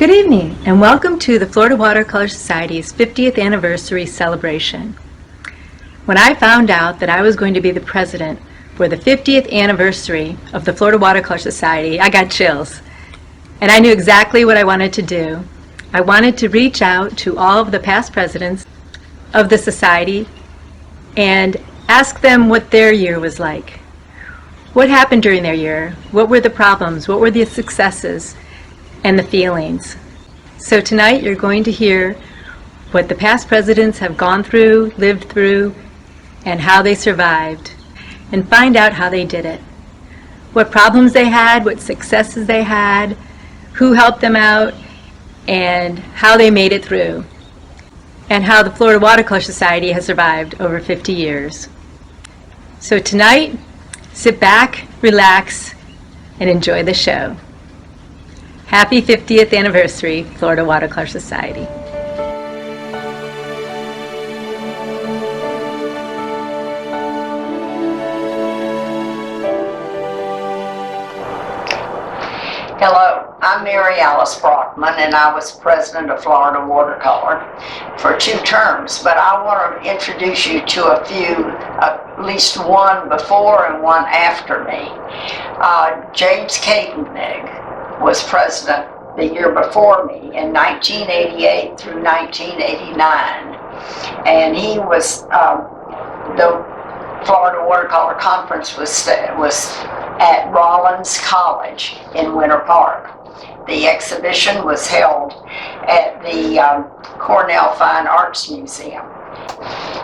Good evening, and welcome to the Florida Watercolor Society's 50th anniversary celebration. When I found out that I was going to be the president for the 50th anniversary of the Florida Watercolor Society, I got chills. And I knew exactly what I wanted to do. I wanted to reach out to all of the past presidents of the society and ask them what their year was like. What happened during their year? What were the problems? What were the successes and the feelings? So tonight you're going to hear what the past presidents have gone through, lived through, and how they survived, and find out how they did it. What problems they had, what successes they had, who helped them out, and how they made it through, and how the Florida Watercolor Society has survived over 50 years. So tonight, sit back, relax, and enjoy the show. Happy 50th anniversary, Florida Watercolor Society. Hello, I'm Mary Alice Brockman, and I was president of Florida Watercolor for 2 terms, but I want to introduce you to a few, at least one before and one after me. James Kaetenbig was president the year before me in 1988 through 1989, and he was the Florida Watercolor Conference was at Rollins College in Winter Park. The exhibition was held at the Cornell Fine Arts Museum.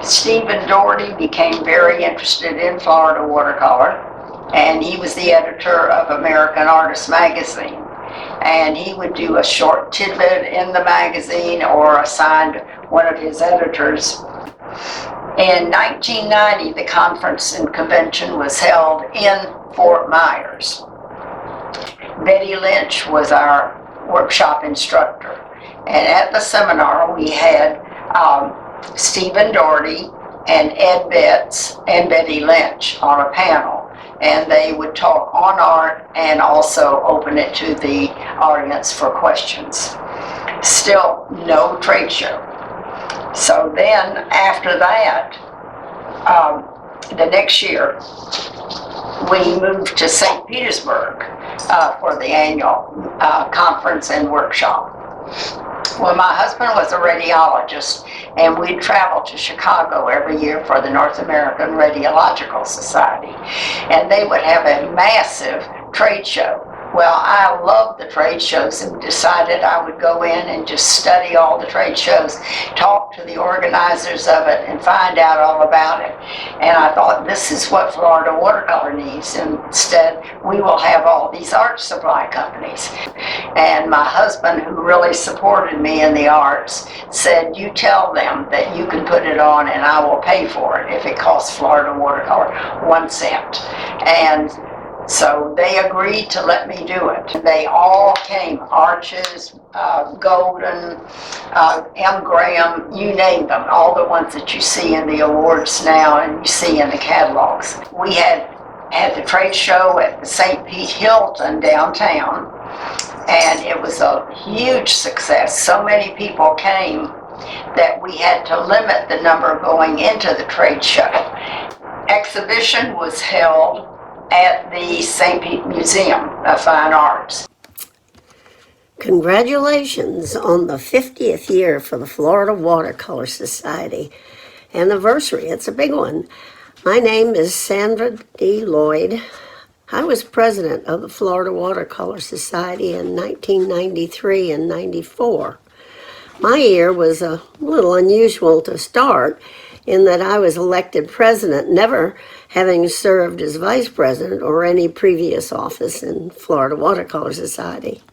Stephen Doherty became very interested in Florida watercolor, and he was the editor of American Artist magazine. And he would do a short tidbit in the magazine or assign one of his editors. In 1990, the conference and convention was held in Fort Myers. Betty Lynch was our workshop instructor. And at the seminar, we had Stephen Doherty and Ed Betts and Betty Lynch on a panel. And they would talk on art and also open it to the audience for questions. Still no trade show. So then after that, the next year, we moved to St. Petersburg for the annual conference and workshop. Well, my husband was a radiologist, and we'd travel to Chicago every year for the North American Radiological Society, and they would have a massive trade show. Well, I loved the trade shows and decided I would go in and just study all the trade shows, talk to the organizers of it, and find out all about it. And I thought, this is what Florida Watercolor needs. Instead, we will have all these art supply companies. And my husband, who really supported me in the arts, said, you tell them that you can put it on and I will pay for it if it costs Florida Watercolor 1 cent. And so they agreed to let me do it. They all came, Arches, Golden, M. Graham, you name them, all the ones that you see in the awards now and you see in the catalogs. We had the trade show at the St. Pete Hilton downtown, and it was a huge success. So many people came that we had to limit the number going into the trade show. Exhibition was held at the St. Pete Museum of Fine Arts. Congratulations on the 50th year for the Florida Watercolor Society. Anniversary, it's a big one. My name is Sandra D. Lloyd. I was president of the Florida Watercolor Society in 1993 and 94. My year was a little unusual to start in that I was elected president, never having served as vice president or any previous office in Florida Watercolor Society.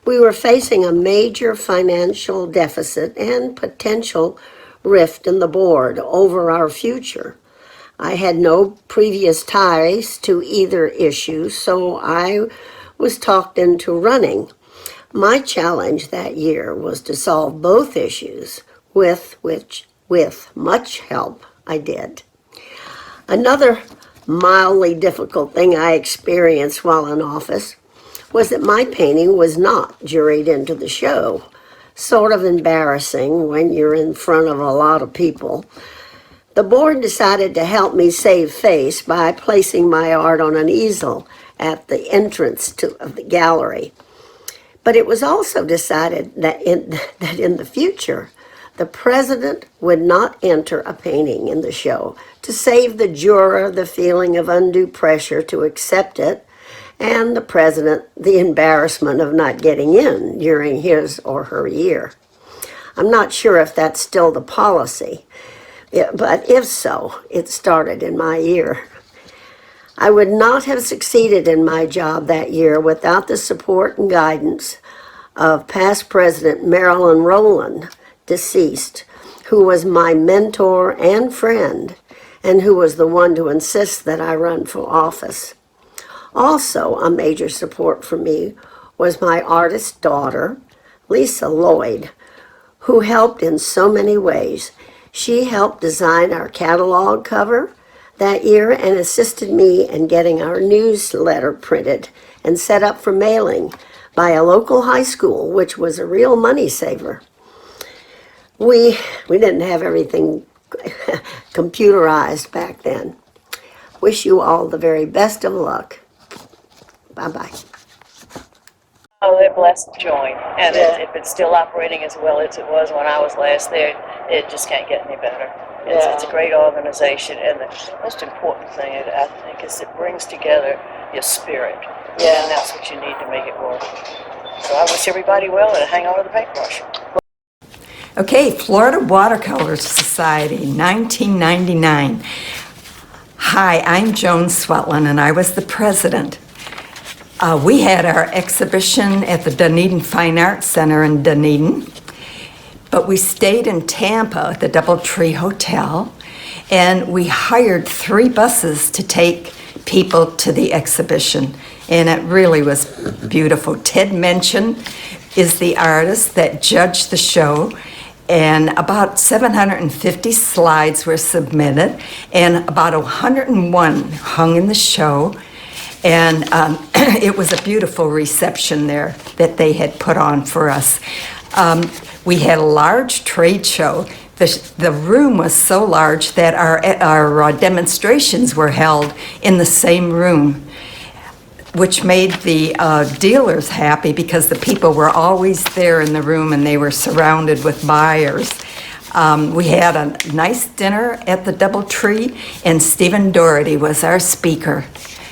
We were facing a major financial deficit and potential rift in the board over our future. I had no previous ties to either issue, so I was talked into running. My challenge that year was to solve both issues, with much help I did. Another mildly difficult thing I experienced while in office was that my painting was not juried into the show. Sort of embarrassing when you're in front of a lot of people. The board decided to help me save face by placing my art on an easel at the entrance of the gallery. But it was also decided that in the future, the president would not enter a painting in the show to save the juror the feeling of undue pressure to accept it, and the president the embarrassment of not getting in during his or her year. I'm not sure if that's still the policy, but if so, it started in my year. I would not have succeeded in my job that year without the support and guidance of past President Marilyn Rowland, deceased, who was my mentor and friend, and who was the one to insist that I run for office. Also, a major support for me was my artist daughter, Lisa Lloyd, who helped in so many ways. She helped design our catalog cover that year and assisted me in getting our newsletter printed and set up for mailing by a local high school, which was a real money saver. We didn't have everything computerized back then. Wish you all the very best of luck. Bye-bye. Oh, they're blessed to join, and if it's still operating as well as it was when I was last there, it just can't get any better. It's a great organization, and the most important thing, I think, is it brings together your spirit, and that's what you need to make it work. So I wish everybody well, and hang on to the paintbrush. Okay, Florida Watercolor Society, 1999. Hi, I'm Joan Swetland, and I was the president. We had our exhibition at the Dunedin Fine Arts Center in Dunedin, but we stayed in Tampa at the Doubletree Hotel, and we hired 3 buses to take people to the exhibition, and it really was beautiful. Ted Mention is the artist that judged the show, and about 750 slides were submitted, and about 101 hung in the show. And it was a beautiful reception there that they had put on for us. We had a large trade show. The room was so large that our demonstrations were held in the same room, which made the dealers happy because the people were always there in the room and they were surrounded with buyers. We had a nice dinner at the Doubletree, and Stephen Doherty was our speaker.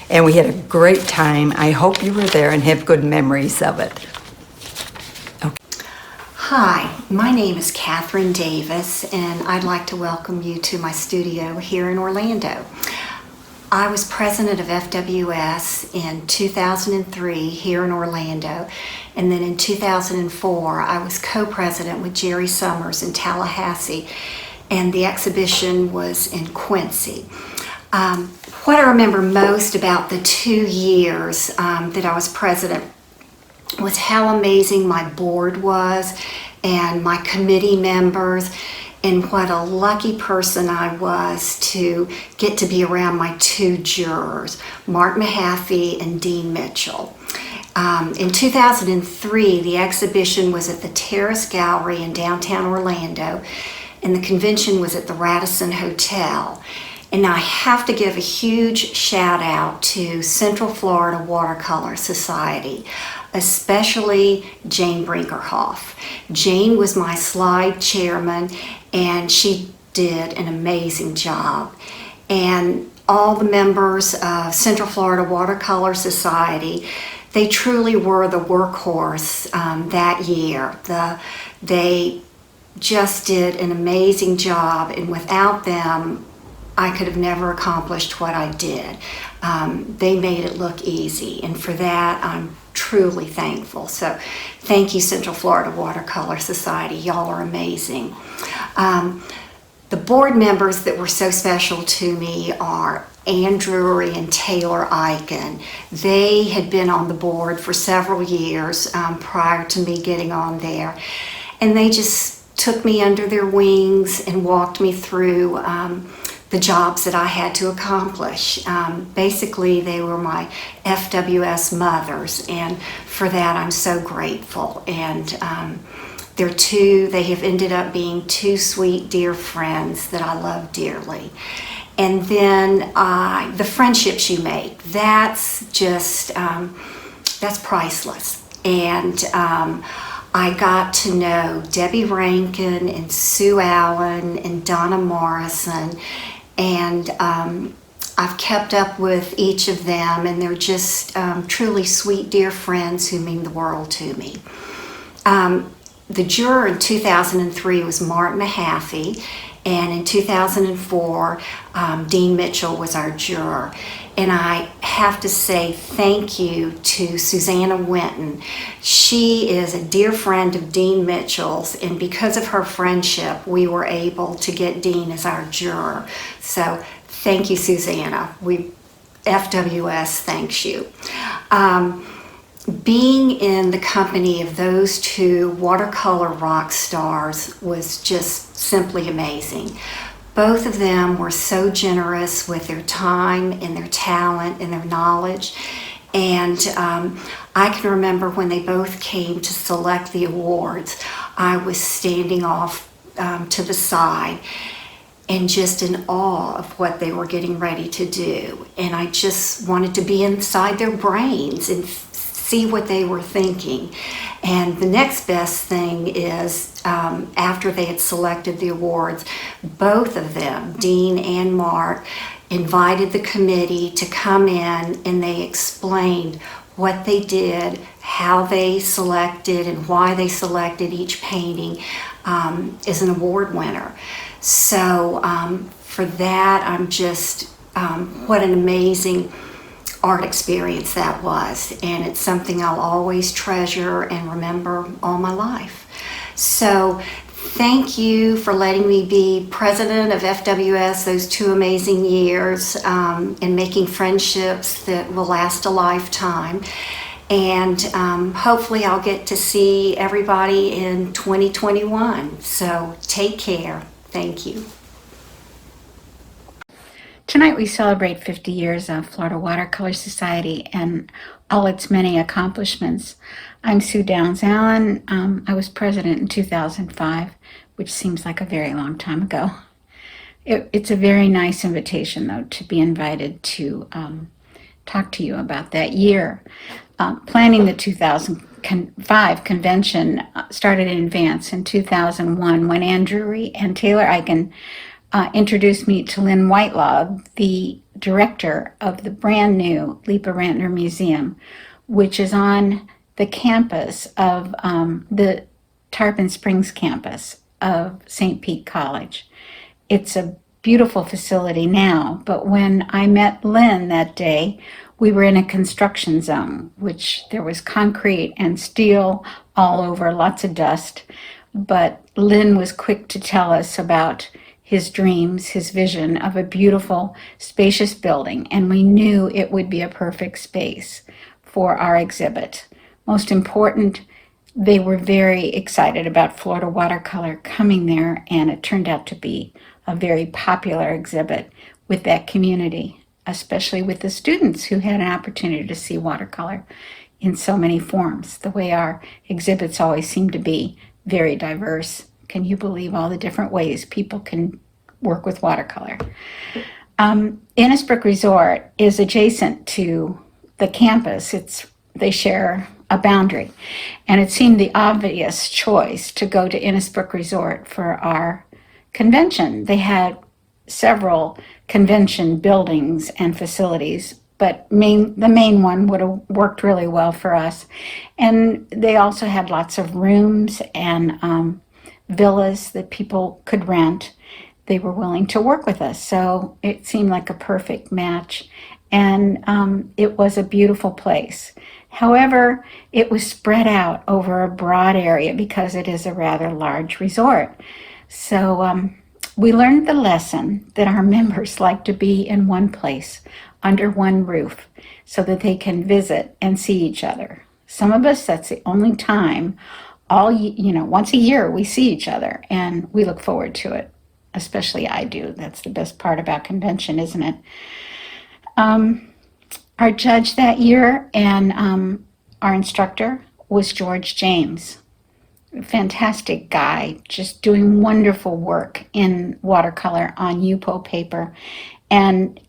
And we had a great time. I hope you were there and have good memories of it. Hi, my name is Catherine Davis, and I'd like to welcome you to my studio here in Orlando. I was president of FWS in 2003 here in Orlando, and then in 2004 I was co-president with Jerry Summers in Tallahassee, and the exhibition was in Quincy. What I remember most about the 2 years that I was president was how amazing my board was and my committee members, and what a lucky person I was to get to be around my 2 jurors, Mark Mahaffey and Dean Mitchell. In 2003, the exhibition was at the Terrace Gallery in downtown Orlando, and the convention was at the Radisson Hotel. And I have to give a huge shout out to Central Florida Watercolor Society, especially Jane Brinkerhoff. Jane was my slide chairman, and she did an amazing job. And all the members of Central Florida Watercolor Society, they truly were the workhorse that year. They just did an amazing job, and without them, I could have never accomplished what I did. They made it look easy, and for that I'm truly thankful. So thank you, Central Florida Watercolor Society. Y'all are amazing. The board members that were so special to me are Ann Drury and Taylor Eichen. They had been on the board for several years prior to me getting on there, and they just took me under their wings and walked me through the the jobs that I had to accomplish. Basically, they were my FWS mothers, and for that I'm so grateful. And they have ended up being two sweet, dear friends that I love dearly. And then the friendships you make, that's just, that's priceless. And I got to know Debbie Rankin and Sue Allen and Donna Morrison, and I've kept up with each of them, and they're just truly sweet, dear friends who mean the world to me. The juror in 2003 was Martin Mahaffey, and in 2004, Dean Mitchell was our juror. And I have to say thank you to Susanna Winton. She is a dear friend of Dean Mitchell's, and because of her friendship, we were able to get Dean as our juror. So thank you, Susanna. FWS thanks you. Being in the company of those two watercolor rock stars was just simply amazing. Both of them were so generous with their time and their talent and their knowledge. And I can remember when they both came to select the awards, I was standing off to the side and just in awe of what they were getting ready to do. And I just wanted to be inside their brains and see what they were thinking. And the next best thing is after they had selected the awards, both of them, Dean and Mark, invited the committee to come in, and they explained what they did, how they selected, and why they selected each painting as an award winner. So for that, I'm just, what an amazing art experience that was, and it's something I'll always treasure and remember all my life. So thank you for letting me be president of FWS those 2 amazing years, and making friendships that will last a lifetime. And hopefully I'll get to see everybody in 2021. So take care. Thank you. Tonight we celebrate 50 years of Florida Watercolor Society and all its many accomplishments. I'm Sue Downs Allen. I was president in 2005, which seems like a very long time ago. It's a very nice invitation, though, to be invited to talk to you about that year. Planning the 2005 convention started in advance in 2001 when Ann Drury and Taylor Eichen introduced me to Lynn Whitelaw, the director of the brand new Lipa Rantner Museum, which is on the campus of the Tarpon Springs campus of St. Pete College. It's a beautiful facility now, but when I met Lynn that day, we were in a construction zone, which there was concrete and steel all over, lots of dust. But Lynn was quick to tell us about his dreams, his vision of a beautiful, spacious building, and we knew it would be a perfect space for our exhibit. Most important, they were very excited about Florida Watercolor coming there, and it turned out to be a very popular exhibit with that community, especially with the students who had an opportunity to see watercolor in so many forms, the way our exhibits always seem to be very diverse. Can you believe all the different ways people can work with watercolor? Innisbrook Resort is adjacent to the campus. They share a boundary, and it seemed the obvious choice to go to Innisbrook Resort for our convention. They had several convention buildings and facilities, but the main one would have worked really well for us. And they also had lots of rooms and villas that people could rent. They were willing to work with us, so it seemed like a perfect match. And it was a beautiful place. However, it was spread out over a broad area because it is a rather large resort. So we learned the lesson that our members like to be in one place, under one roof, so that they can visit and see each other. Some of us, that's the only time, once a year we see each other, and we look forward to it especially I do. That's the best part about convention, isn't it? Our judge that year and our instructor was George James. Fantastic guy, just doing wonderful work in watercolor on Yupo paper. And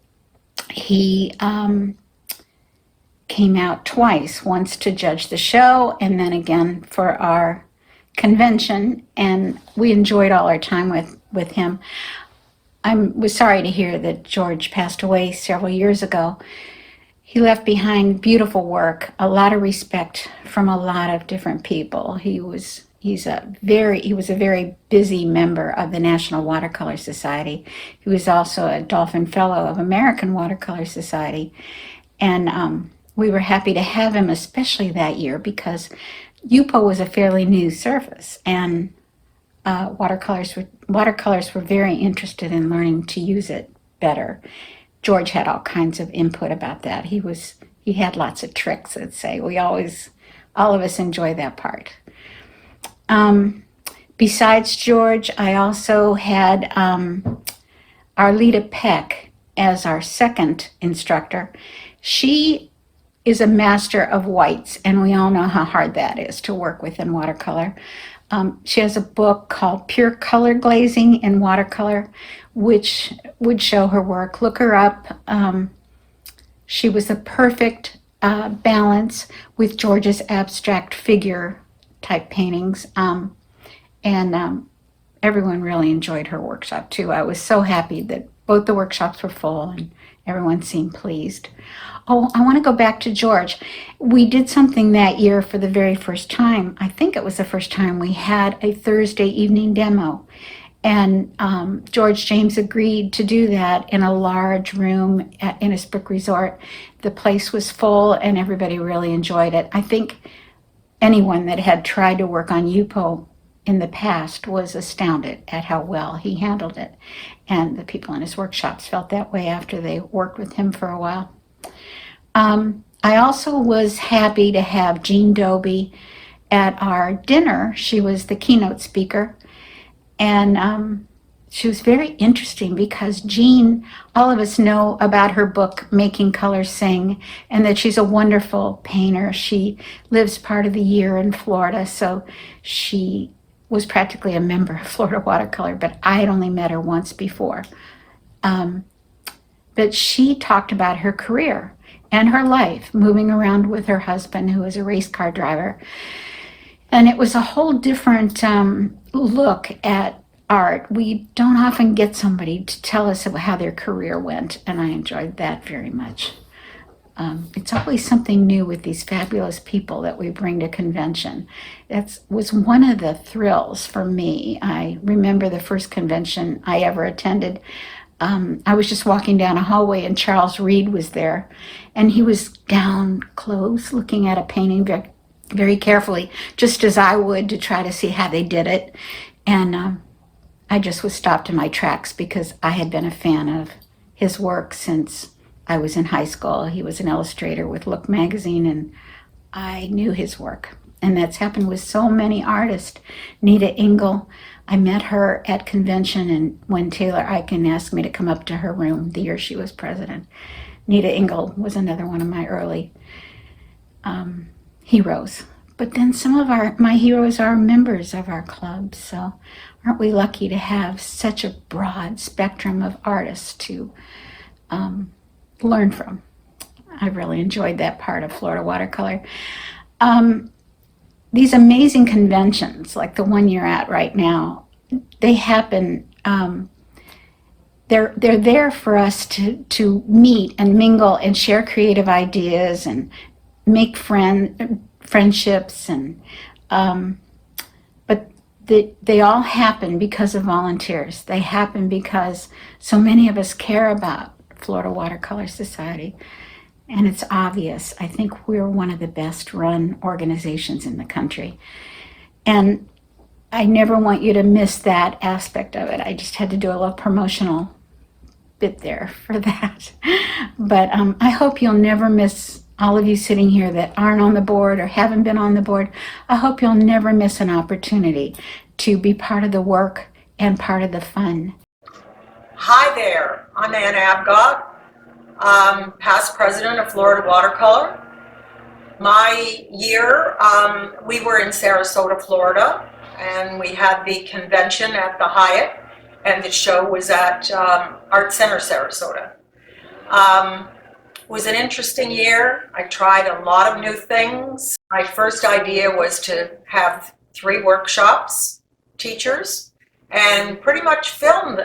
he came out twice, once to judge the show and then again for our convention. And we enjoyed all our time with him. I was sorry to hear that George passed away several years ago. He left behind beautiful work, a lot of respect from a lot of different people. He was a very busy member of the National Watercolor Society. He was also a Dolphin Fellow of American Watercolor Society. And we were happy to have him, especially that year, because Yupo was a fairly new surface, and watercolors were very interested in learning to use it better. George had all kinds of input about that. He had lots of tricks, let's say. All of us enjoy that part. Besides George, I also had Arleta Peck as our second instructor. She is a master of whites, and we all know how hard that is to work with in watercolor. She has a book called Pure Color Glazing in Watercolor, which would show her work. Look her up. She was a perfect balance with George's abstract figure type paintings. Everyone really enjoyed her workshop too. I was so happy that both the workshops were full and everyone seemed pleased. Oh, I want to go back to George. We did something that year for the very first time. I think it was the first time we had a Thursday evening demo. And George James agreed to do that in a large room at Innisbrook Resort. The place was full and everybody really enjoyed it. I think anyone that had tried to work on Yupo in the past was astounded at how well he handled it. And the people in his workshops felt that way after they worked with him for a while. I also was happy to have Jean Dobie at our dinner. She was the keynote speaker. And she was very interesting because Jean, all of us know about her book, Making Colors Sing, and that she's a wonderful painter. She lives part of the year in Florida, so she was practically a member of Florida Watercolor, but I had only met her once before. But she talked about her career and her life, moving around with her husband, who was a race car driver. And it was a whole different look at art. We don't often get somebody to tell us about how their career went, and I enjoyed that very much. It's always something new with these fabulous people that we bring to convention. That was one of the thrills for me. I remember the first convention I ever attended. I was just walking down a hallway and Charles Reed was there, and he was down close looking at a painting very, very carefully, just as I would, to try to see how they did it. And I just was stopped in my tracks because I had been a fan of his work since I was in high school. He was an illustrator with Look magazine, and I knew his work. And that's happened with so many artists. Nita Engel, I met her at convention, and when Taylor Eichen asked me to come up to her room the year she was president. Nita Engel was another one of my early heroes. But then some of my heroes are members of our club, so aren't we lucky to have such a broad spectrum of artists to learn from? I really enjoyed that part of Florida Watercolor. These amazing conventions, like the one you're at right now, they happen, they're there for us to meet and mingle and share creative ideas and make friendships, and but they all happen because of volunteers. They happen because so many of us care about Florida Watercolor Society, and it's obvious. I think we're one of the best run organizations in the country, and I never want you to miss that aspect of it. I just had to do a little promotional bit there for that. But I hope you'll never miss, all of you sitting here that aren't on the board or haven't been on the board, I hope you'll never miss an opportunity to be part of the work and part of the fun. Hi there, I'm Ann Abgott, past president of Florida Watercolor. My year, we were in Sarasota, Florida, and we had the convention at the Hyatt, and the show was at Art Center, Sarasota. It was an interesting year. I tried a lot of new things. My first idea was to have 3 workshops, teachers, and pretty much filled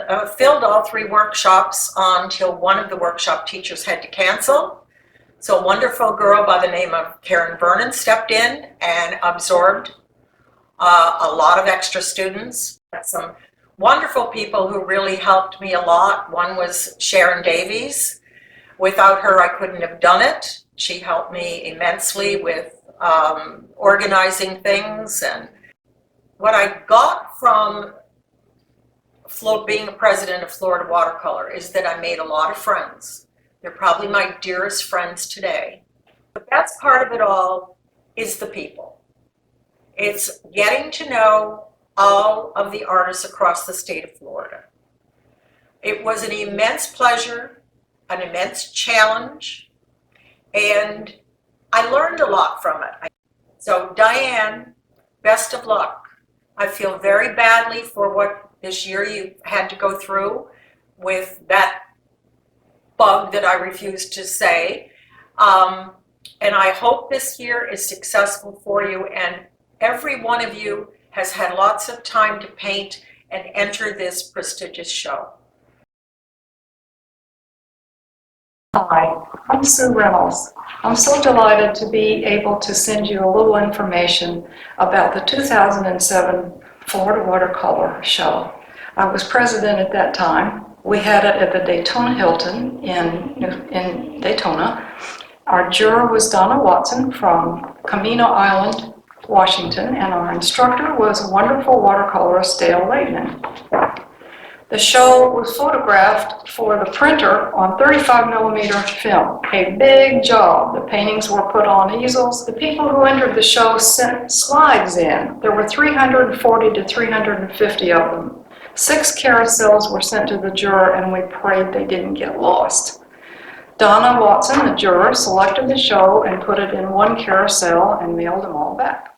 all 3 workshops until one of the workshop teachers had to cancel. So a wonderful girl by the name of Karen Vernon stepped in and absorbed a lot of extra students. Some wonderful people who really helped me a lot. One was Sharon Davies. Without her, I couldn't have done it. She helped me immensely with organizing things. And what I got from being a president of Florida Watercolor is that I made a lot of friends. They're probably my dearest friends today. The best part of it all is the people. It's getting to know all of the artists across the state of Florida. It was an immense pleasure, an immense challenge, and I learned a lot from it. So Diane, best of luck. I feel very badly for what this year you had to go through with that bug that I refused to say. And I hope this year is successful for you, and every one of you has had lots of time to paint and enter this prestigious show. Hi, I'm Sue Reynolds. I'm so delighted to be able to send you a little information about the 2007 Florida Watercolor Show. I was president at that time. We had it at the Daytona Hilton in Daytona. Our juror was Donna Watson from Camino Island, Washington, and our instructor was wonderful watercolorist Dale Laidman. The show was photographed for the printer on 35mm film. A big job. The paintings were put on easels. The people who entered the show sent slides in. There were 340 to 350 of them. 6 carousels were sent to the juror, and we prayed they didn't get lost. Donna Watson, the juror, selected the show and put it in one carousel and mailed them all back.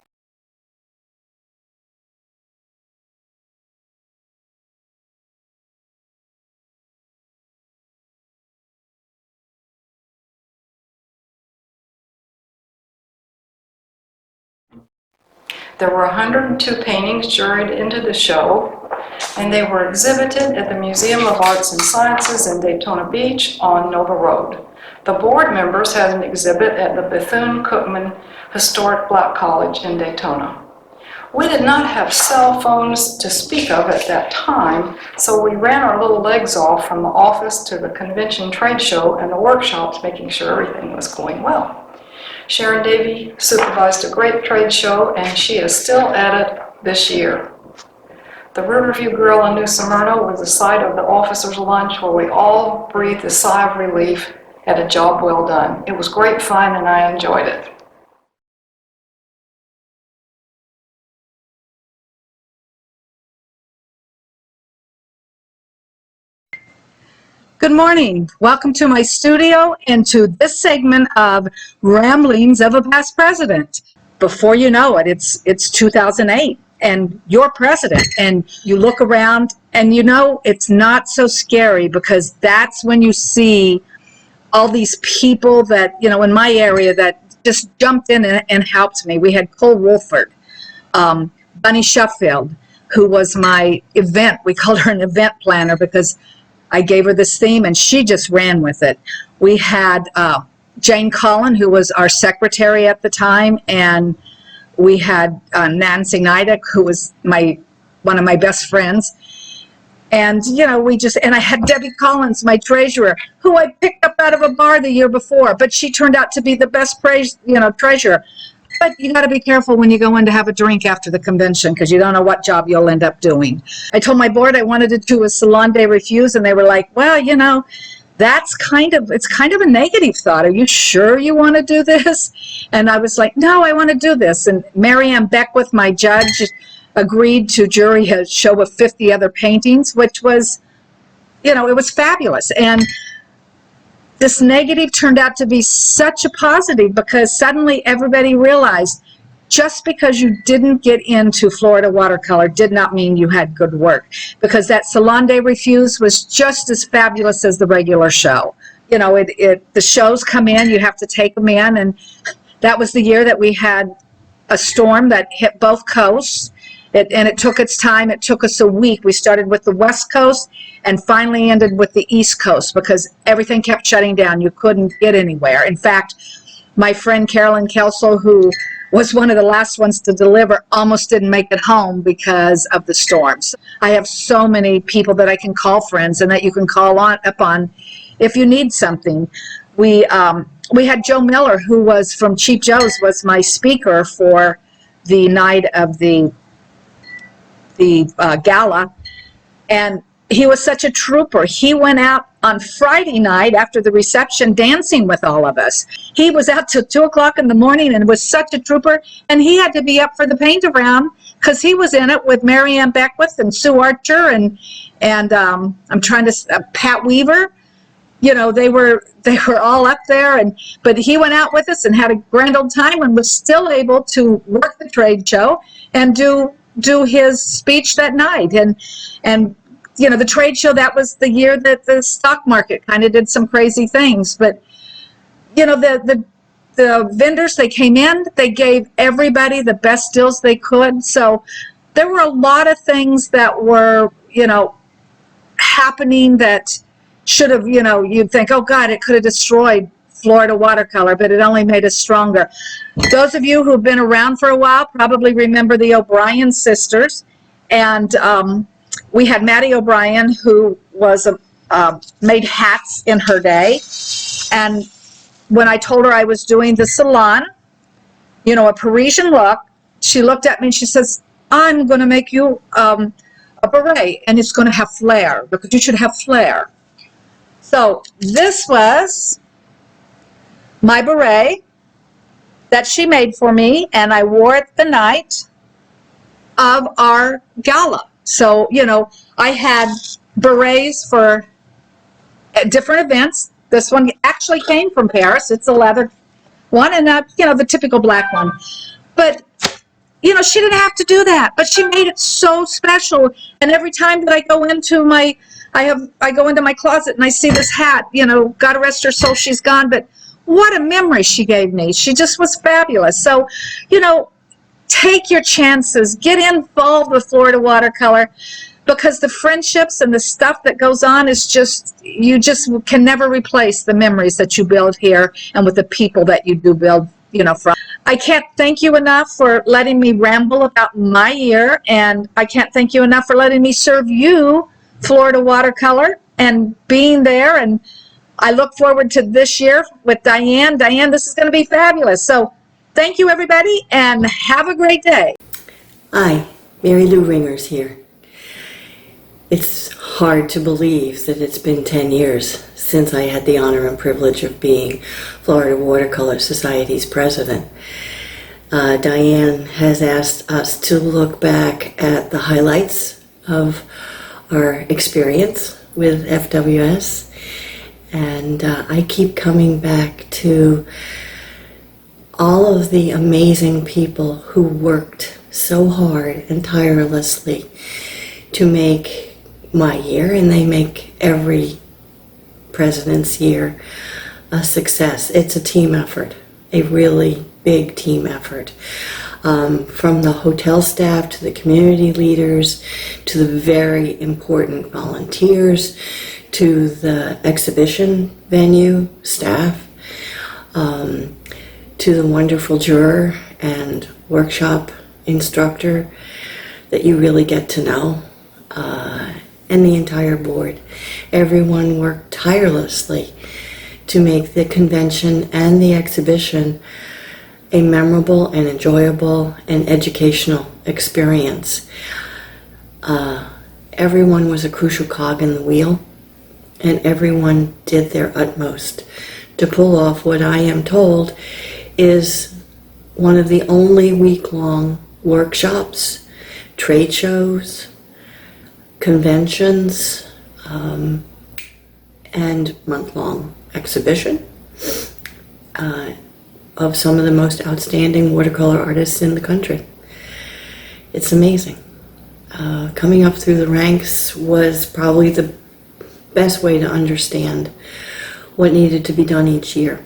There were 102 paintings juried into the show, and they were exhibited at the Museum of Arts and Sciences in Daytona Beach on Nova Road. The board members had an exhibit at the Bethune-Cookman Historic Black College in Daytona. We did not have cell phones to speak of at that time, so we ran our little legs off from the office to the convention trade show and the workshops, making sure everything was going well. Sharon Davey supervised a great trade show, and she is still at it this year. The Riverview Grill in New Smyrna was the site of the officers' lunch where we all breathed a sigh of relief at a job well done. It was great fun, and I enjoyed it. Good morning. Welcome to my studio and to this segment of Ramblings of a Past President. Before you know it, it's 2008 and you're president, and you look around and you know it's not so scary, because that's when you see all these people that, you know, in my area that just jumped in and helped me. We had Cole Wolford, Bunny Sheffield, who was my event. We called her an event planner because I gave her this theme and she just ran with it. We had Jane Collin, who was our secretary at the time, and we had Nancy Nidek, who was one of my best friends. And, you know, and I had Debbie Collins, my treasurer, who I picked up out of a bar the year before, but she turned out to be the best treasurer. But you got to be careful when you go in to have a drink after the convention, because you don't know what job you'll end up doing. I told my board I wanted to do a Salon de Refuse, and they were like, well, you know, it's kind of a negative thought. Are you sure you want to do this? And I was like, no, I want to do this. And Marianne Beckwith, my judge, agreed to jury a show of 50 other paintings, which was it was fabulous. And this negative turned out to be such a positive because suddenly everybody realized just because you didn't get into Florida Watercolor did not mean you had good work, because that Salon de Refuse was just as fabulous as the regular show. The shows come in, you have to take them in, and that was the year that we had a storm that hit both coasts. And it took its time. It took us a week. We started with the West Coast and finally ended with the East Coast because everything kept shutting down. You couldn't get anywhere. In fact, my friend Carolyn Kelso, who was one of the last ones to deliver, almost didn't make it home because of the storms. I have so many people that I can call friends and that you can call upon if you need something. We had Joe Miller, who was from Cheap Joe's, was my speaker for the night of the gala, and he was such a trooper. He went out on Friday night after the reception dancing with all of us. He was out till 2 o'clock in the morning and was such a trooper, and he had to be up for the paint around because he was in it with Marianne Beckwith and Sue Archer and I'm trying to Pat Weaver. They were all up there, but he went out with us and had a grand old time and was still able to work the trade show and do his speech that night. And the trade show, that was the year that the stock market kind of did some crazy things. But the vendors, they came in, they gave everybody the best deals they could. So there were a lot of things that were happening that should have, you'd think, oh God, it could have destroyed Florida Watercolor, but it only made us stronger. Those of you who've been around for a while probably remember the O'Brien sisters. And we had Maddie O'Brien, who was made hats in her day. And when I told her I was doing the salon, a Parisian look, she looked at me and she says, I'm going to make you a beret, and it's going to have flair, because you should have flair. So this was my beret that she made for me, and I wore it the night of our gala. So, I had berets for different events. This one actually came from Paris. It's a leather one, and the typical black one. But she didn't have to do that, but she made it so special. And every time that I go into my closet and I see this hat, God rest her soul, she's gone, but what a memory she gave me. She just was fabulous. So, take your chances, get involved with Florida Watercolor, because the friendships and the stuff that goes on is you just can never replace the memories that you build here and with the people that you do build, from. I can't thank you enough for letting me ramble about my year, and I can't thank you enough for letting me serve you Florida Watercolor and being there. And I look forward to this year with Diane. Diane, this is going to be fabulous. So thank you, everybody, and have a great day. Hi, Mary Lou Ringers here. It's hard to believe that it's been 10 years since I had the honor and privilege of being Florida Watercolor Society's president. Diane has asked us to look back at the highlights of our experience with FWS, and I keep coming back to all of the amazing people who worked so hard and tirelessly to make my year, and they make every president's year a success. It's a team effort, a really big team effort. From the hotel staff to the community leaders to the very important volunteers to the exhibition venue staff, to the wonderful juror and workshop instructor that you really get to know, and the entire board. Everyone worked tirelessly to make the convention and the exhibition a memorable and enjoyable and educational experience. Everyone was a crucial cog in the wheel, and everyone did their utmost to pull off what I am told is one of the only week-long workshops, trade shows, conventions, and month-long exhibition of some of the most outstanding watercolor artists in the country. It's amazing. Coming up through the ranks was probably the best way to understand what needed to be done each year.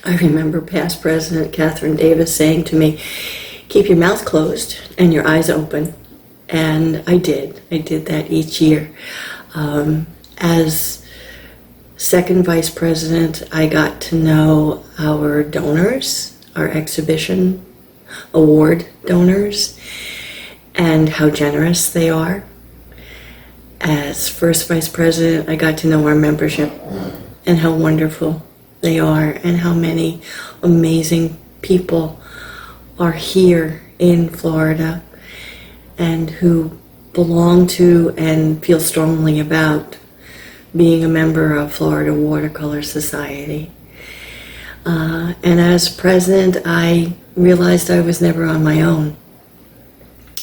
I remember past President Catherine Davis saying to me, keep your mouth closed and your eyes open. And I did. I did that each year. As second vice president, I got to know our donors, our exhibition award donors, and how generous they are. As first vice president, I got to know our membership and how wonderful they are and how many amazing people are here in Florida and who belong to and feel strongly about being a member of Florida Watercolor Society. And as president, I realized I was never on my own.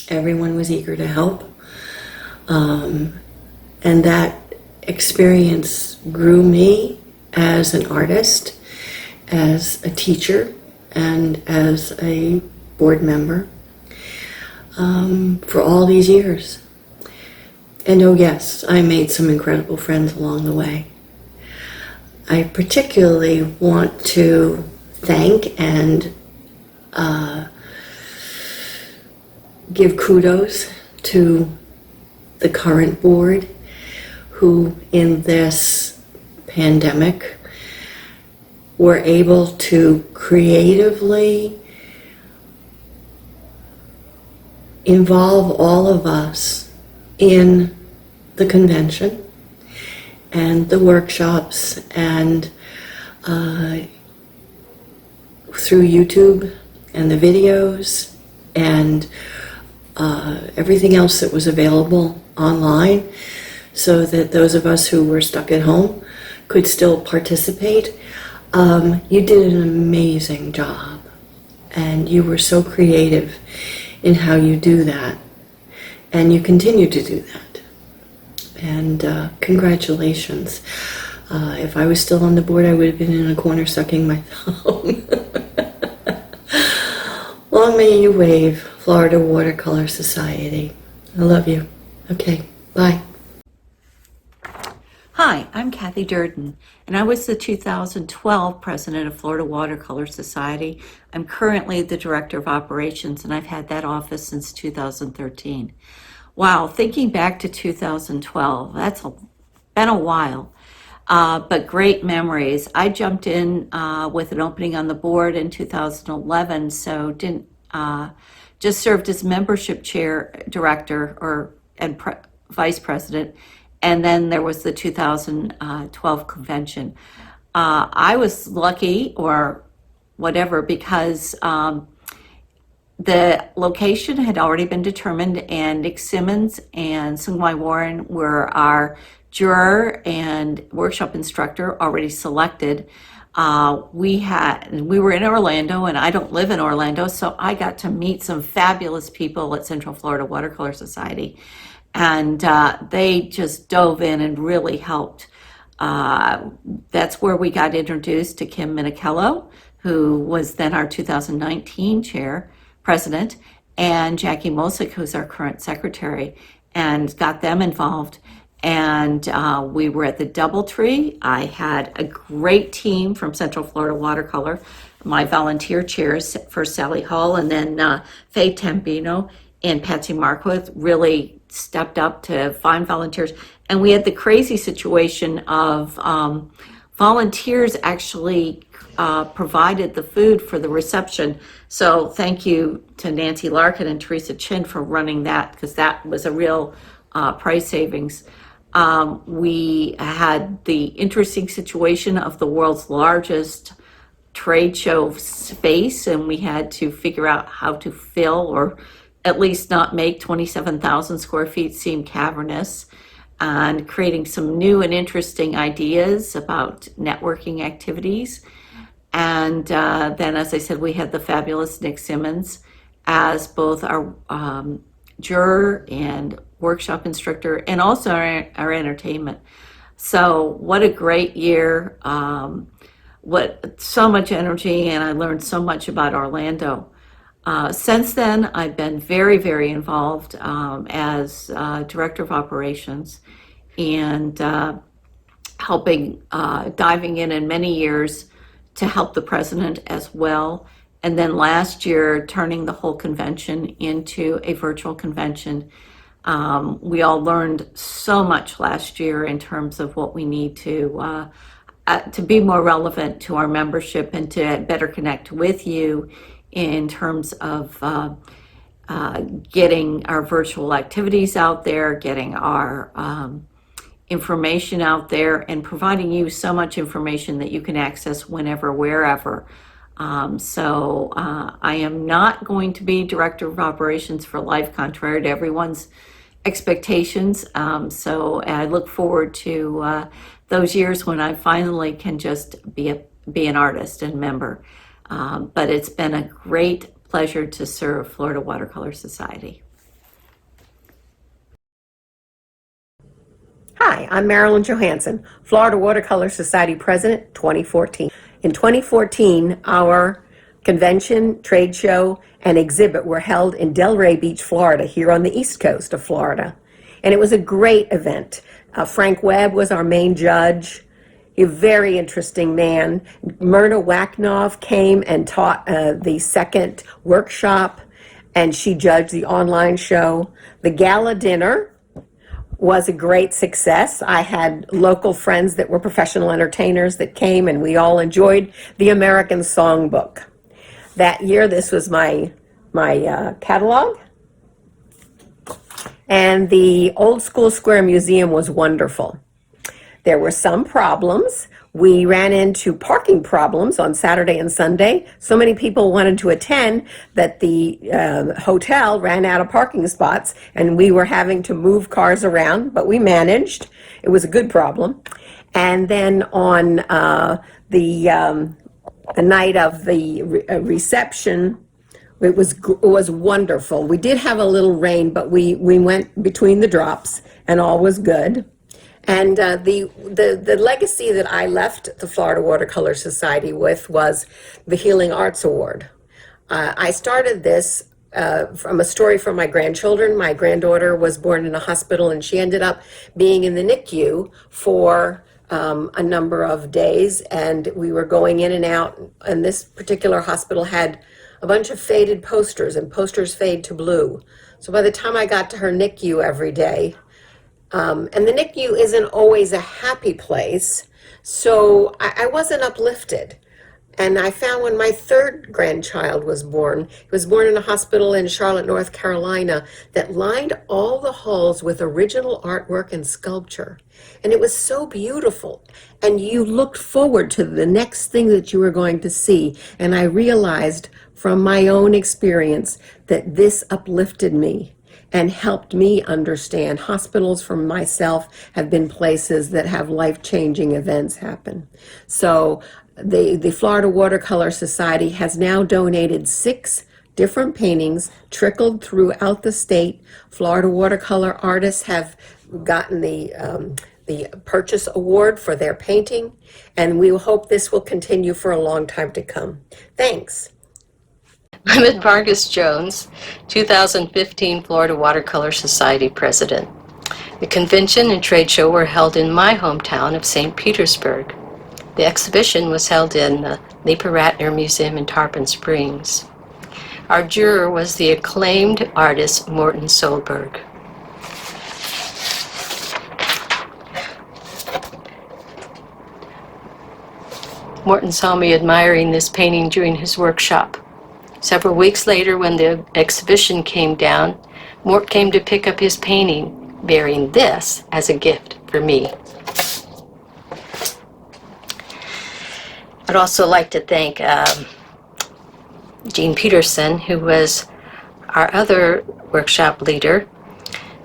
Everyone was eager to help. And that experience grew me as an artist, as a teacher, and as a board member for all these years. And oh yes, I made some incredible friends along the way. I particularly want to thank and give kudos to the current board who in this pandemic were able to creatively involve all of us in the convention and the workshops and through YouTube and the videos and everything else that was available online, so that those of us who were stuck at home could still participate. You did an amazing job, and you were so creative in how you do that, and you continue to do that. And congratulations. If I was still on the board, I would have been in a corner sucking my thumb. Long may you wave, Florida Watercolor Society. I love you. Okay, bye. Hi, I'm Kathy Durden, and I was the 2012 president of Florida Watercolor Society. I'm currently the director of operations, and I've had that office since 2013. Wow, thinking back to 2012, been a while, but great memories. I jumped in with an opening on the board in 2011, so didn't just served as membership chair, director, and vice president. And then there was the 2012 convention. I was lucky, or whatever, because the location had already been determined, and Nick Simmons and Sungwai Warren were our juror and workshop instructor already selected. We were in Orlando, and I don't live in Orlando, so I got to meet some fabulous people at Central Florida Watercolor Society. And they just dove in and really helped. That's where we got introduced to Kim Minichello, who was then our 2019 president, and Jackie Mosick, who's our current secretary, and got them involved. And we were at the DoubleTree. I had a great team from Central Florida Watercolor. My volunteer chairs for Sally Hall, and then Faye Tempino and Patsy Marquardt really stepped up to find volunteers. And we had the crazy situation of volunteers actually provided the food for the reception. So thank you to Nancy Larkin and Teresa Chin for running that, because that was a real price savings. We had the interesting situation of the world's largest trade show space, and we had to figure out how to fill, or at least not make 27,000 square feet seem cavernous, and creating some new and interesting ideas about networking activities. And then, as I said, we had the fabulous Nick Simmons as both our juror and workshop instructor, and also our entertainment. So what a great year. So much energy, and I learned so much about Orlando. Since then, I've been very, very involved as Director of Operations and helping, diving in many years to help the president as well. And then last year, turning the whole convention into a virtual convention. We all learned so much last year in terms of what we need to be more relevant to our membership and to better connect with you in terms of getting our virtual activities out there, getting our information out there, and providing you so much information that you can access whenever, wherever. So I am not going to be Director of Operations for life, contrary to everyone's expectations. So I look forward to those years when I finally can just be an artist and member. But it's been a great pleasure to serve Florida Watercolor Society. Hi, I'm Marilyn Johansson, Florida Watercolor Society President, 2014. In 2014, our convention, trade show, and exhibit were held in Delray Beach, Florida, here on the east coast of Florida. And it was a great event. Frank Webb was our main judge, a very interesting man. Myrna Wacknoff came and taught the second workshop, and she judged the online show. The gala dinner was a great success. I had local friends that were professional entertainers that came, and we all enjoyed the American Songbook. That year, this was my catalog. And the Old School Square Museum was wonderful. There were some problems. We ran into parking problems on Saturday and Sunday. So many people wanted to attend that the hotel ran out of parking spots, and we were having to move cars around, but we managed. It was a good problem. And then on the night of the reception, it was wonderful. We did have a little rain, but we went between the drops, and all was good. And the legacy that I left the Florida Watercolor Society with was the Healing Arts Award. I started this from a story from my grandchildren. My granddaughter was born in a hospital, and she ended up being in the NICU for a number of days, and we were going in and out, and this particular hospital had a bunch of faded posters, and posters fade to blue. So by the time I got to her NICU every day, and the NICU isn't always a happy place, so I wasn't uplifted. And I found when my third grandchild was born, he was born in a hospital in Charlotte, North Carolina, that lined all the halls with original artwork and sculpture. And it was so beautiful. And you looked forward to the next thing that you were going to see. And I realized from my own experience that this uplifted me and helped me understand. Hospitals for myself have been places that have life-changing events happen. So the Florida Watercolor Society has now donated 6 different paintings trickled throughout the state. Florida watercolor artists have gotten the Purchase Award for their painting, and we hope this will continue for a long time to come. Thanks. I'm Ed Vargas Jones, 2015 Florida Watercolor Society President. The convention and trade show were held in my hometown of St. Petersburg. The exhibition was held in the Lipa Ratner Museum in Tarpon Springs. Our juror was the acclaimed artist Morton Solberg. Morton saw me admiring this painting during his workshop. Several weeks later, when the exhibition came down, Mort came to pick up his painting, bearing this as a gift for me. I'd also like to thank Jean Peterson, who was our other workshop leader,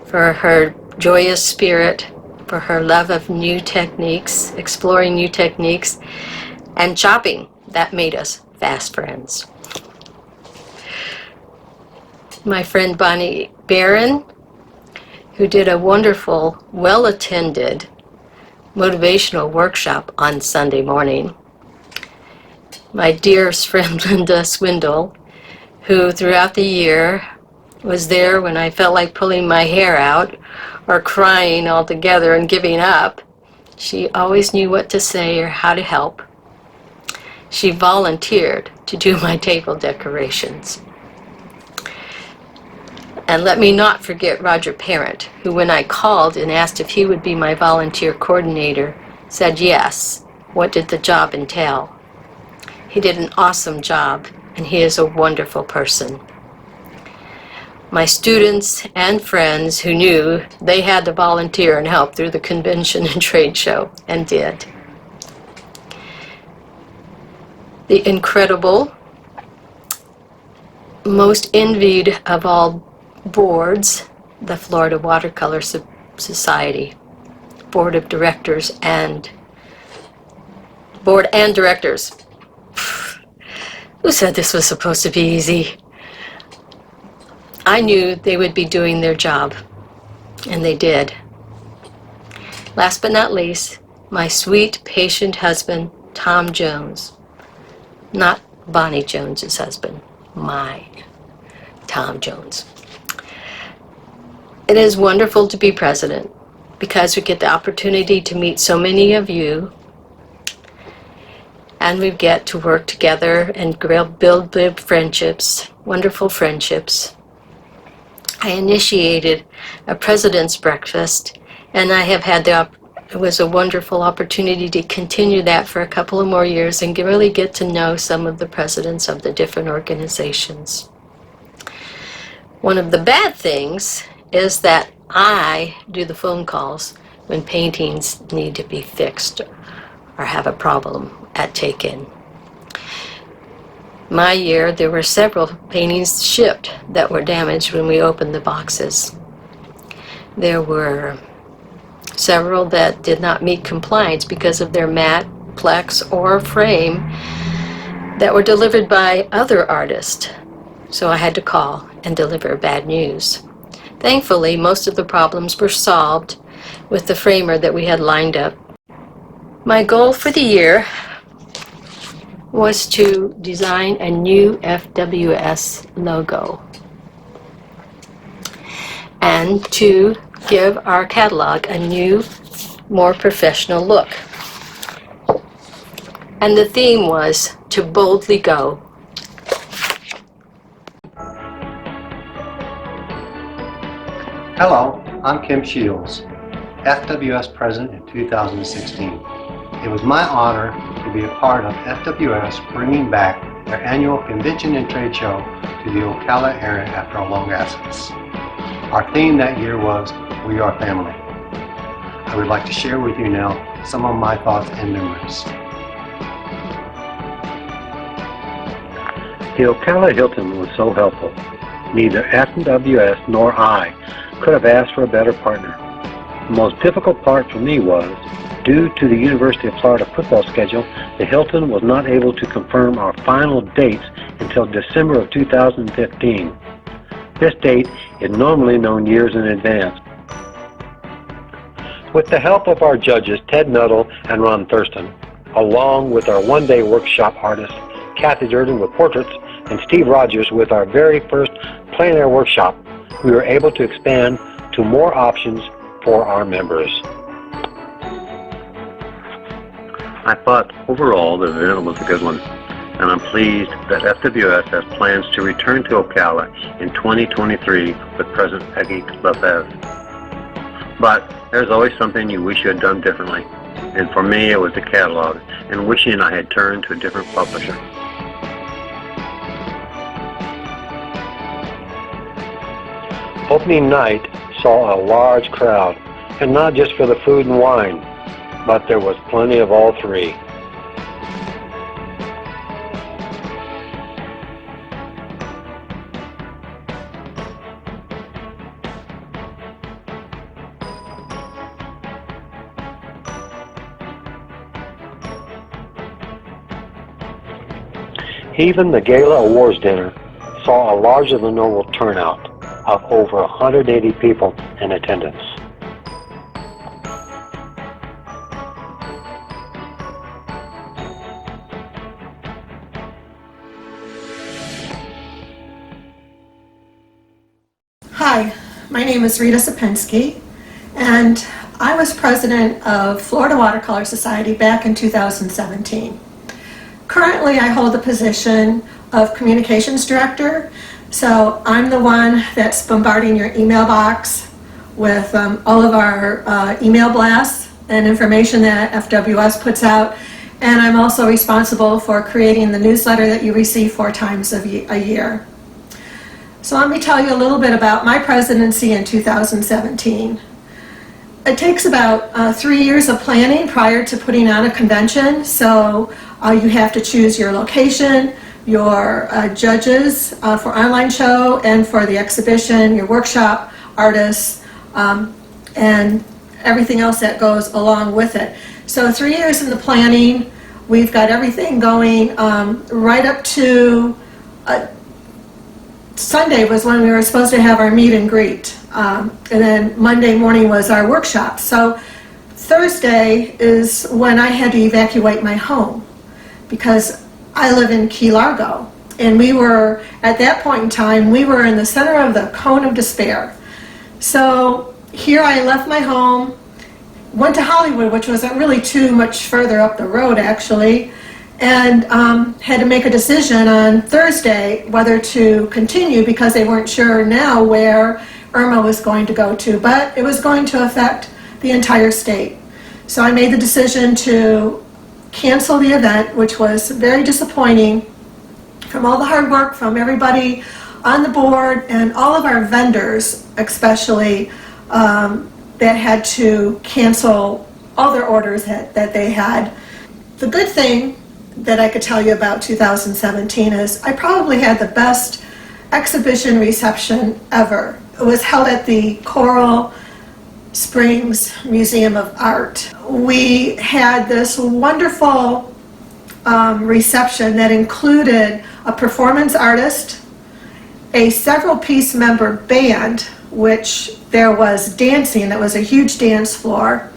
for her joyous spirit, for her love of new techniques, exploring new techniques, and chopping. That made us fast friends. My friend Bonnie Barron, who did a wonderful, well-attended motivational workshop on Sunday morning. My dearest friend Linda Swindle, who throughout the year was there when I felt like pulling my hair out or crying altogether and giving up, she always knew what to say or how to help. She volunteered to do my table decorations. And let me not forget Roger Parent, who when I called and asked if he would be my volunteer coordinator, said yes. What did the job entail? He did an awesome job, and he is a wonderful person. My students and friends who knew they had to volunteer and help through the convention and trade show, and did. The incredible, most envied of all boards, the Florida Watercolor Society, Board of Directors and Board and Directors. Who said this was supposed to be easy? I knew they would be doing their job, and they did. Last but not least, my sweet, patient husband, Tom Jones. Not Bonnie Jones's husband, my Tom Jones. It is wonderful to be president because we get the opportunity to meet so many of you, and we get to work together and build big friendships, wonderful friendships. I initiated a president's breakfast, and I have had it was a wonderful opportunity to continue that for a couple of more years and really get to know some of the presidents of the different organizations. One of the bad things is that I do the phone calls when paintings need to be fixed or have a problem at take-in. My year, there were several paintings shipped that were damaged when we opened the boxes. There were several that did not meet compliance because of their matte, plex, or frame that were delivered by other artists. So I had to call and deliver bad news. Thankfully, most of the problems were solved with the framer that we had lined up. My goal for the year was to design a new FWS logo and to give our catalog a new, more professional look. And the theme was to boldly go. Hello, I'm Kim Shields, FWS President in 2016. It was my honor to be a part of FWS bringing back their annual convention and trade show to the Ocala area after a long absence. Our theme that year was We Are Family. I would like to share with you now some of my thoughts and memories. The Ocala Hilton was so helpful. Neither FWS nor I could have asked for a better partner. The most difficult part for me was, due to the University of Florida football schedule, the Hilton was not able to confirm our final dates until December of 2015. This date is normally known years in advance. With the help of our judges, Ted Nuttall and Ron Thurston, along with our one-day workshop artists, Kathy Durden with portraits, and Steve Rogers with our very first plein air workshop, we were able to expand to more options for our members. I thought overall the event was a good one, and I'm pleased that FWS has plans to return to Ocala in 2023 with President Peggy Lefebvre. But there's always something you wish you had done differently, and for me it was the catalog, and wishing I had turned to a different publisher. Opening night saw a large crowd, and not just for the food and wine, but there was plenty of all three. Even the Gala Awards dinner saw a larger than normal turnout of over 180 people in attendance. Hi, my name is Rita Sapensky, and I was president of Florida Watercolor Society back in 2017. Currently, I hold the position of communications director, so I'm the one that's bombarding your email box with all of our email blasts and information that FWS puts out, and I'm also responsible for creating the newsletter that you receive 4 times a year. So let me tell you a little bit about my presidency in 2017. It takes about 3 years of planning prior to putting on a convention. So you have to choose your location, your judges for online show and for the exhibition, your workshop artists, and everything else that goes along with it. So 3 years in the planning, we've got everything going right up to Sunday was when we were supposed to have our meet and greet, and then Monday morning was our workshop. So Thursday is when I had to evacuate my home because I live in Key Largo, and we were, at that point in time, we were in the center of the cone of despair. So here I left my home, went to Hollywood, which wasn't really too much further up the road actually, and had to make a decision on Thursday whether to continue because they weren't sure now where Irma was going to go to, but it was going to affect the entire state. So I made the decision to cancel the event, which was very disappointing from all the hard work from everybody on the board and all of our vendors especially that had to cancel all their orders that they had. The good thing that I could tell you about 2017 is I probably had the best exhibition reception ever. It was held at the Coral Springs Museum of Art. We had this wonderful reception that included a performance artist, a several-piece member band, which there was dancing, that was a huge dance floor.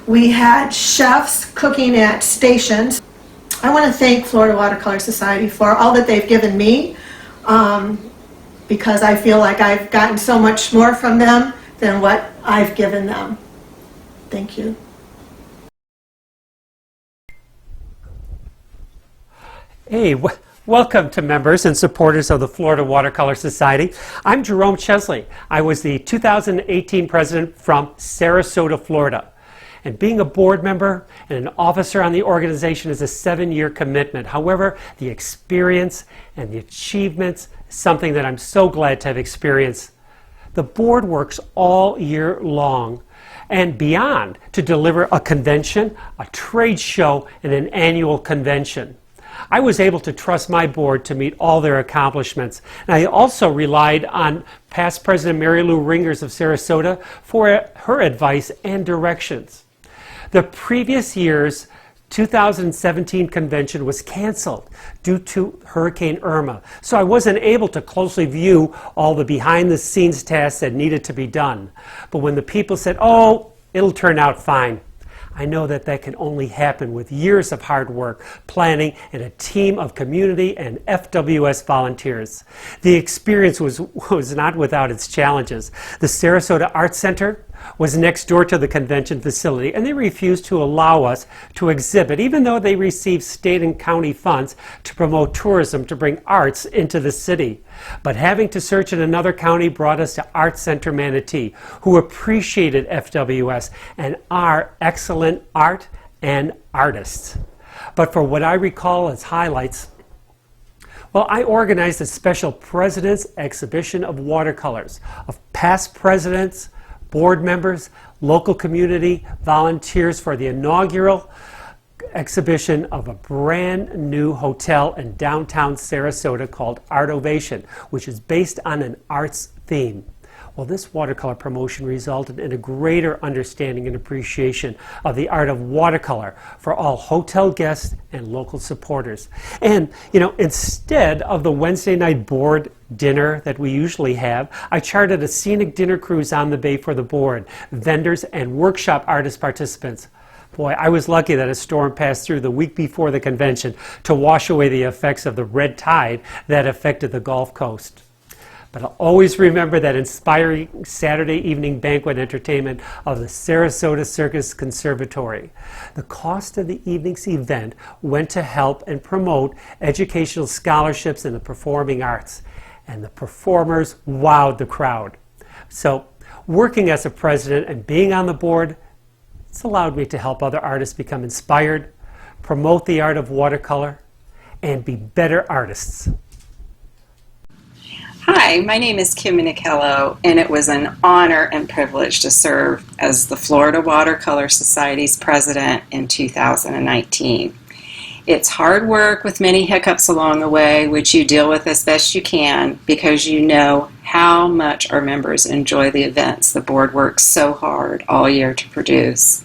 We had chefs cooking at stations. I want to thank Florida Watercolor Society for all that they've given me because I feel like I've gotten so much more from them than what I've given them. Thank you. Hey, welcome to members and supporters of the Florida Watercolor Society. I'm Jerome Chesley. I was the 2018 president from Sarasota, Florida. And being a board member and an officer on the organization is a 7-year commitment. However, the experience and the achievements is something that I'm so glad to have experienced. The board works all year long and beyond to deliver a convention, a trade show, and an annual convention. I was able to trust my board to meet all their accomplishments. And I also relied on past President Mary Lou Ringers of Sarasota for her advice and directions. The previous year's 2017 convention was canceled due to Hurricane Irma, so I wasn't able to closely view all the behind-the-scenes tasks that needed to be done. But when the people said, "Oh, it'll turn out fine," I know that that can only happen with years of hard work, planning, and a team of community and FWS volunteers. The experience was not without its challenges. The Sarasota Arts Center was next door to the convention facility, and they refused to allow us to exhibit, even though they received state and county funds to promote tourism to bring arts into the city. But having to search in another county brought us to Arts Center Manatee, who appreciated FWS and our excellent art and artists. But for what I recall as highlights, well, I organized a special President's Exhibition of watercolors of past presidents, board members, local community, volunteers for the inaugural exhibition of a brand new hotel in downtown Sarasota called Art Ovation, which is based on an arts theme. Well, this watercolor promotion resulted in a greater understanding and appreciation of the art of watercolor for all hotel guests and local supporters. And, instead of the Wednesday night board dinner that we usually have, I chartered a scenic dinner cruise on the bay for the board, vendors, and workshop artist participants. Boy, I was lucky that a storm passed through the week before the convention to wash away the effects of the red tide that affected the Gulf Coast. But I'll always remember that inspiring Saturday evening banquet entertainment of the Sarasota Circus Conservatory. The cost of the evening's event went to help and promote educational scholarships in the performing arts, and the performers wowed the crowd. So, working as a president and being on the board, it's allowed me to help other artists become inspired, promote the art of watercolor, and be better artists. Hi, my name is Kim Minicello, and it was an honor and privilege to serve as the Florida Watercolor Society's president in 2019. It's hard work with many hiccups along the way, which you deal with as best you can because you know how much our members enjoy the events the board works so hard all year to produce.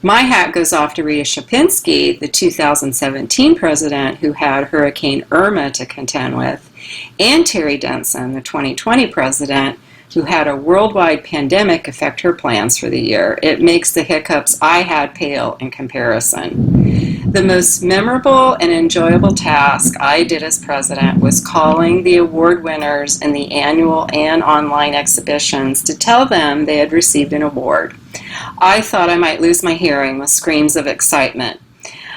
My hat goes off to Rita Shapinski, the 2017 president who had Hurricane Irma to contend with, and Terry Denson, the 2020 president, who had a worldwide pandemic affect her plans for the year. It makes the hiccups I had pale in comparison. The most memorable and enjoyable task I did as president was calling the award winners in the annual and online exhibitions to tell them they had received an award. I thought I might lose my hearing with screams of excitement.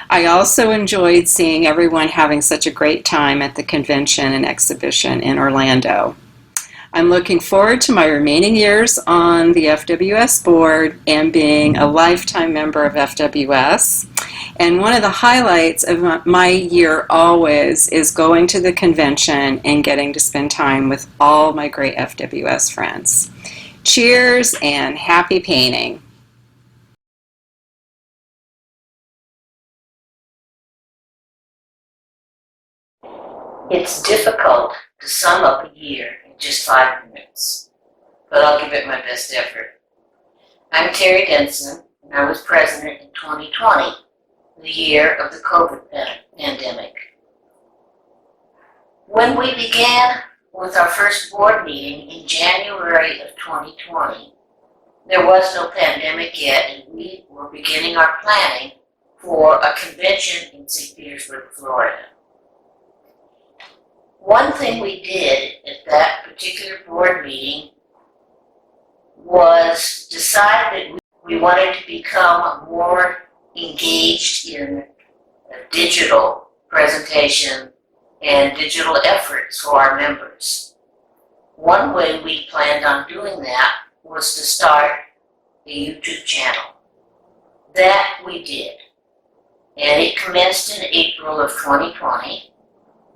I also enjoyed seeing everyone having such a great time at the convention and exhibition in Orlando. I'm looking forward to my remaining years on the FWS board and being a lifetime member of FWS. And one of the highlights of my year always is going to the convention and getting to spend time with all my great FWS friends. Cheers and happy painting. It's difficult to sum up a year in just 5 minutes, but I'll give it my best effort. I'm Terry Denson, and I was president in 2020, the year of the COVID pandemic. When we began with our first board meeting in January of 2020, there was no pandemic yet, and we were beginning our planning for a convention in St. Petersburg, Florida. One thing we did at that particular board meeting was decide that we wanted to become more engaged in digital presentation and digital efforts for our members. One way we planned on doing that was to start a YouTube channel. That we did. And it commenced in April of 2020.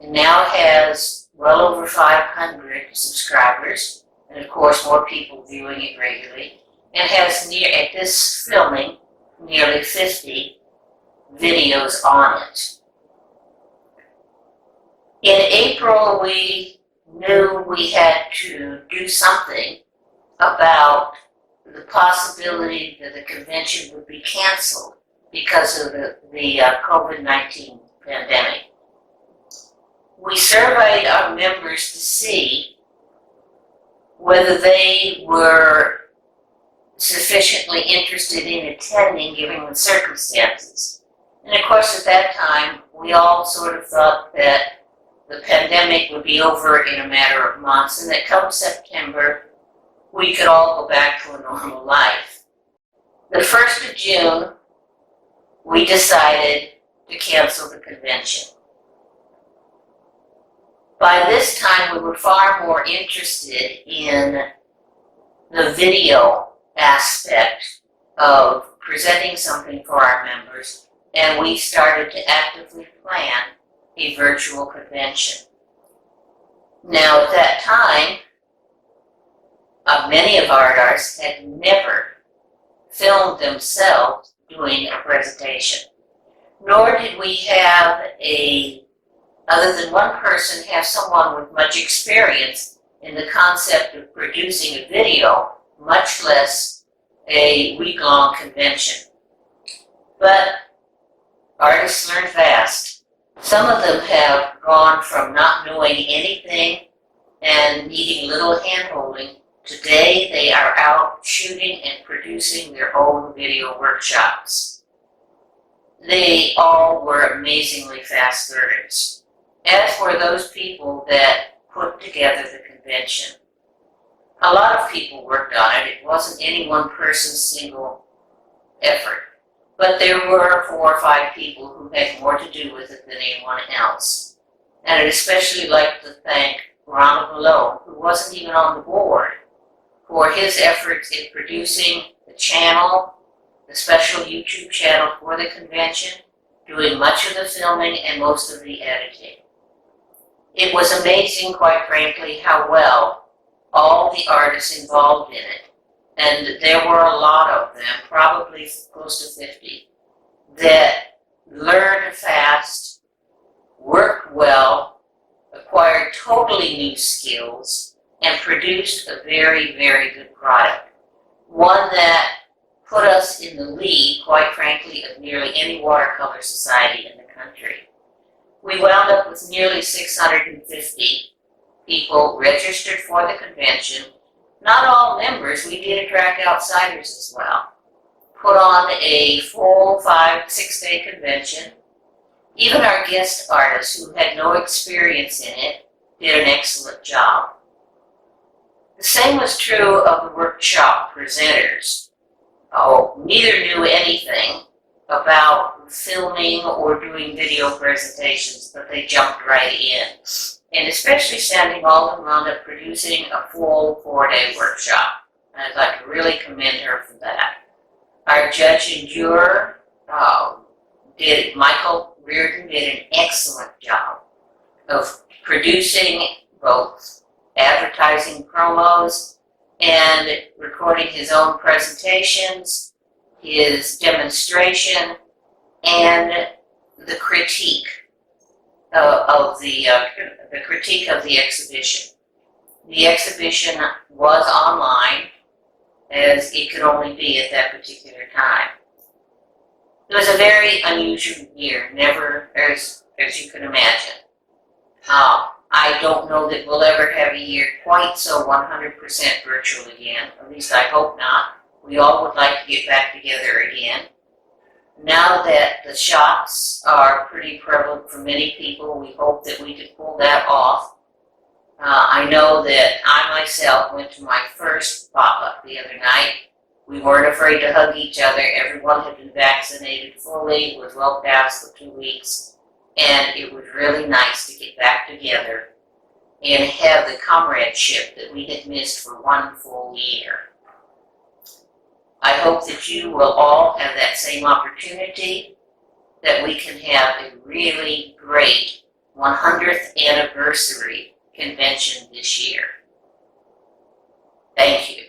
And now has well over 500 subscribers, and of course more people viewing it regularly, and has at this filming, nearly 50 videos on it. In April, we knew we had to do something about the possibility that the convention would be canceled because of the COVID-19 pandemic. We surveyed our members to see whether they were sufficiently interested in attending given the circumstances. And of course, at that time, we all sort of thought that the pandemic would be over in a matter of months and that come September, we could all go back to a normal life. The 1st of June, we decided to cancel the convention. By this time, we were far more interested in the video aspect of presenting something for our members, and we started to actively plan a virtual convention. Now, at that time, many of our artists had never filmed themselves doing a presentation, nor did we have other than one person, have someone with much experience in the concept of producing a video, much less a week-long convention. But artists learn fast. Some of them have gone from not knowing anything and needing little hand-holding. Today, they are out shooting and producing their own video workshops. They all were amazingly fast learners. As for those people that put together the convention. A lot of people worked on it. It wasn't any one person's single effort. But there were 4 or 5 people who had more to do with it than anyone else. And I'd especially like to thank Ronald Malone, who wasn't even on the board, for his efforts in producing the channel, the special YouTube channel for the convention, doing much of the filming and most of the editing. It was amazing, quite frankly, how well all the artists involved in it, and there were a lot of them, probably close to 50, that learned fast, worked well, acquired totally new skills, and produced a very, very good product. One that put us in the lead, quite frankly, of nearly any watercolor society in the country. We wound up with nearly 650 people registered for the convention. Not all members, we did attract outsiders as well. Put on a full 5-6 day convention. Even our guest artists who had no experience in it did an excellent job. The same was true of the workshop presenters. Neither knew anything about filming or doing video presentations, but they jumped right in. And especially Sandy Malden wound up producing a full 4-day workshop. And I'd like to really commend her for that. Our judge and juror, Michael Reardon, did an excellent job of producing both advertising promos and recording his own presentations, his demonstration, and the critique of the critique of the exhibition. The exhibition was online, as it could only be at that particular time. It was a very unusual year, never as you can imagine. I don't know that we'll ever have a year quite so 100% virtual again. At least I hope not. We all would like to get back together again. Now that the shots are pretty prevalent for many people, we hope that we can pull that off. I know that I myself went to my first pop-up the other night. We weren't afraid to hug each other. Everyone had been vaccinated fully, was well past the 2 weeks. And it was really nice to get back together and have the comradeship that we had missed for 1 full year. I hope that you will all have that same opportunity, that we can have a really great 100th anniversary convention this year. Thank you.